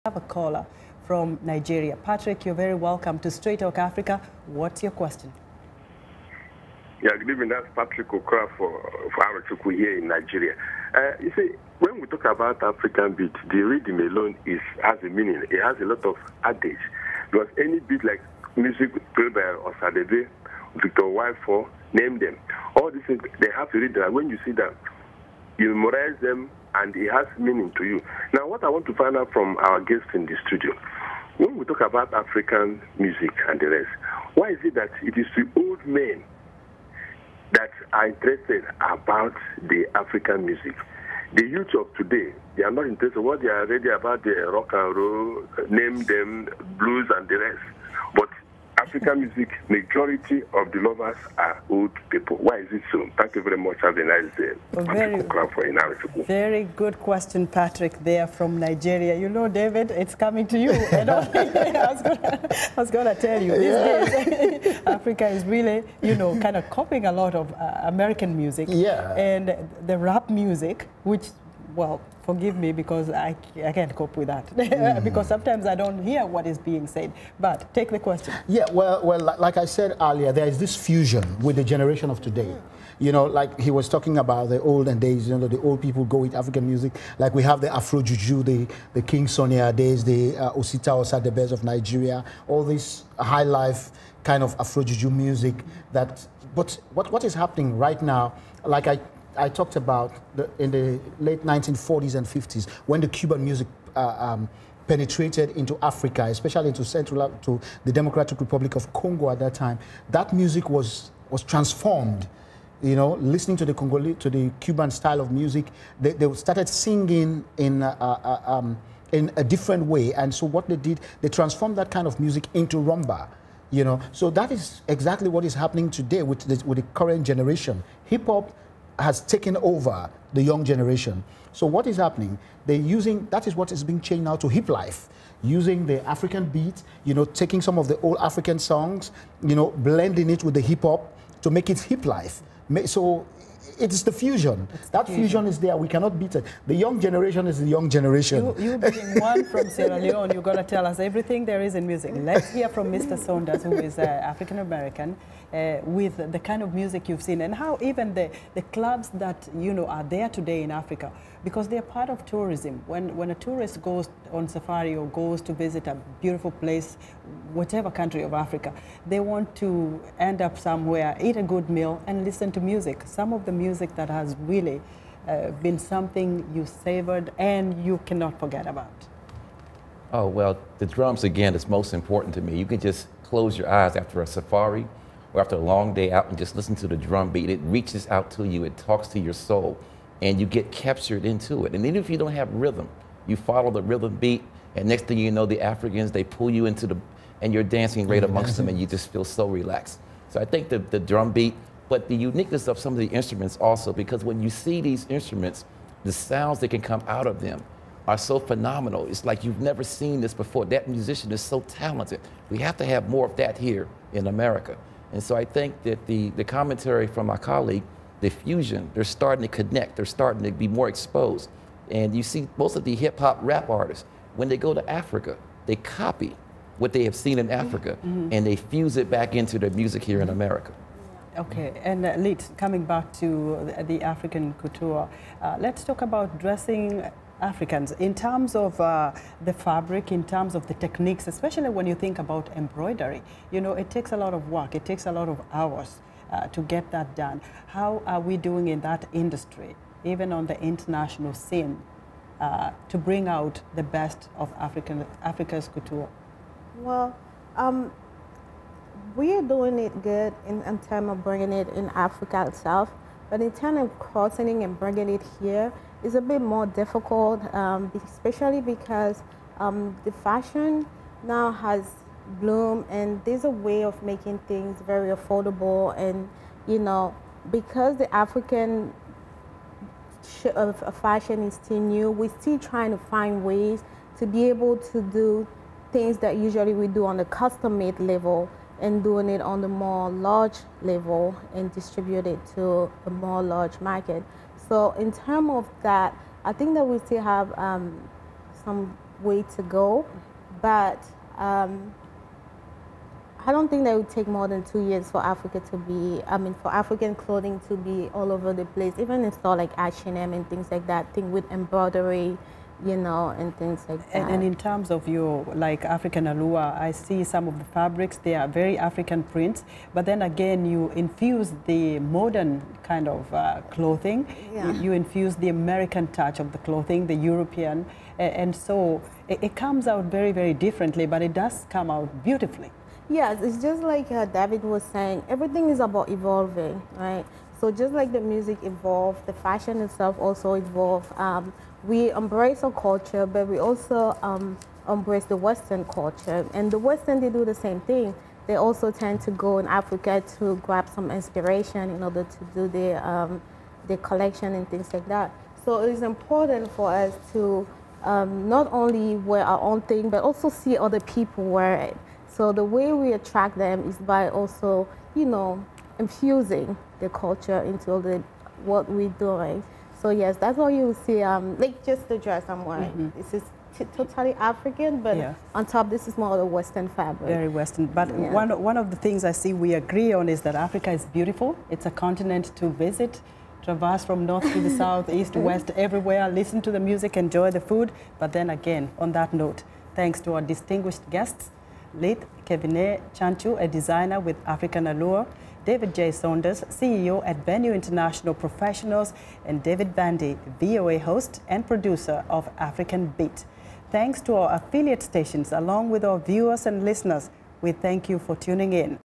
have a caller from Nigeria. Patrick, you're very welcome to Straight Talk Africa. What's your question? Yeah, good evening. That's Patrick Okra for Arachuku here in Nigeria. You see, when we talk about African beat, the rhythm alone has a meaning. It has a lot of adage. Because any beat like music played by Osadebe, Victor Wifo, name them. All these things, they have to read that. When you see that, you memorize them and it has meaning to you. Now, what I want to find out from our guests in the studio, when we talk about African music and the rest, why is it that it is the old men that are interested about the African music? The youth of today, they are not interested. What they are ready about the rock and roll, name them, blues and the rest. But African music, majority of the lovers are old people. Why is it so? Thank you very much. Have a nice day. Very good question, Patrick, there from Nigeria. You know, David, it's coming to you. I was going to tell you, these days, Africa is really, you know, kind of copying a lot of American music. Yeah. And the rap music, which, well, forgive me because I can't cope with that. Because sometimes I don't hear what is being said. But take the question. Yeah, well, like I said earlier, there is this fusion with the generation of today. You know, like he was talking about the olden days, you know, the old people go with African music. Like we have the Afro Juju, the King Sunny Ades, the Osita Osadebes of Nigeria, all this high life kind of Afro Juju music. But what is happening right now, like I talked about in the late 1940s and 50s, when the Cuban music penetrated into Africa, especially to the Democratic Republic of Congo at that time, that music was transformed. You know, listening to the Cuban style of music, they started singing in a different way. And so what they did, they transformed that kind of music into rumba. You know, so that is exactly what is happening today with the current generation. Hip hop has taken over the young generation. So what is happening? That is what is being changed now to hip life, using the African beat, you know, taking some of the old African songs, you know, blending it with the hip hop to make it hip life. So it is the fusion. That fusion is there. We cannot beat it. The young generation is the young generation. You being one from Sierra Leone, you're going to tell us everything there is in music. Let's hear from Mr. Saunders, who is African-American, with the kind of music you've seen and how even the clubs that, you know, are there today in Africa, because they're part of tourism. When a tourist goes on safari or goes to visit a beautiful place, whatever country of Africa, they want to end up somewhere, eat a good meal, and listen to music. Some of the music that has really been something you savored and you cannot forget about. Oh, well, the drums, again, is most important to me. You can just close your eyes after a safari or after a long day out and just listen to the drum beat. It reaches out to you, it talks to your soul, and you get captured into it. And even if you don't have rhythm, you follow the rhythm beat, and next thing you know, the Africans, they pull you into and you're dancing right amongst them, and you just feel so relaxed. So I think the drum beat, but the uniqueness of some of the instruments also, because when you see these instruments, the sounds that can come out of them are so phenomenal. It's like you've never seen this before. That musician is so talented. We have to have more of that here in America. And so I think that the commentary from my colleague, the fusion, they're starting to connect. They're starting to be more exposed. And you see most of the hip hop rap artists, when they go to Africa, they copy what they have seen in Africa, and they fuse it back into their music here in America. Okay, and Lith, coming back to the African couture, let's talk about dressing Africans in terms of the fabric, in terms of the techniques, especially when you think about embroidery. You know, it takes a lot of work, it takes a lot of hours to get that done. How are we doing in that industry, even on the international scene, to bring out the best of Africa's couture? Well, we are doing it good in terms of bringing it in Africa itself, but in terms of crossing and bringing it here is a bit more difficult, especially because the fashion now has bloomed, and there's a way of making things very affordable. And you know, because the African fashion is still new, we're still trying to find ways to be able to do things that usually we do on the custom-made level and doing it on the more large level and distribute it to a more large market. So in terms of that, I think that we still have some way to go, but I don't think that it would take more than 2 years for Africa to be, for African clothing to be all over the place, even in store like H&M and things like that, thing with embroidery, you know, and things like that. And in terms of your, like, African allure, I see some of the fabrics, they are very African prints, but then again, you infuse the modern kind of clothing, you infuse the American touch of the clothing, the European, and so it comes out very, very differently, but it does come out beautifully. Yes, it's just like David was saying, everything is about evolving, right? So just like the music evolved, the fashion itself also evolved. We embrace our culture, but we also embrace the Western culture. And the Western, they do the same thing. They also tend to go in Africa to grab some inspiration in order to do their collection and things like that. So it's important for us to not only wear our own thing, but also see other people wear it. So the way we attract them is by also, you know, infusing the culture into what we're doing. So yes, that's what you see, like just the dress I'm wearing. This is totally African, but on top this is more of the Western fabric. Very Western, but one of the things I see we agree on is that Africa is beautiful. It's a continent to visit, traverse from north to the south, east, west, everywhere, listen to the music, enjoy the food. But then again, on that note, thanks to our distinguished guests, Lith Kevine Tchantchou, a designer with African Allure, David J Saunders, CEO at Vandy International Professionals, and David Vandy, VOA host and producer of African Beat. Thanks to our affiliate stations, along with our viewers and listeners, we thank you for tuning in.